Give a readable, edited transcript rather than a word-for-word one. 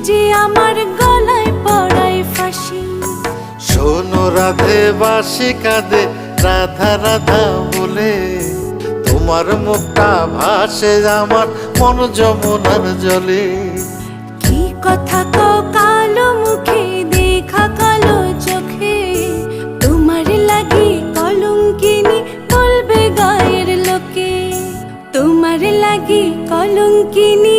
যে আমার গলায় পড়ায় ফাঁসি। শোনো রাধে বাঁশি কাঁদে রাধা রাধা বলে, তোমার মুখটা ভাসে আমার মন যমুনার জলে। কি কথা কও কালো মুখে দেখা কালো চোখে, তোমার লাগি কলঙ্কিনী বলবে গায়ের লোকে, তোমার লাগি কলঙ্কিনী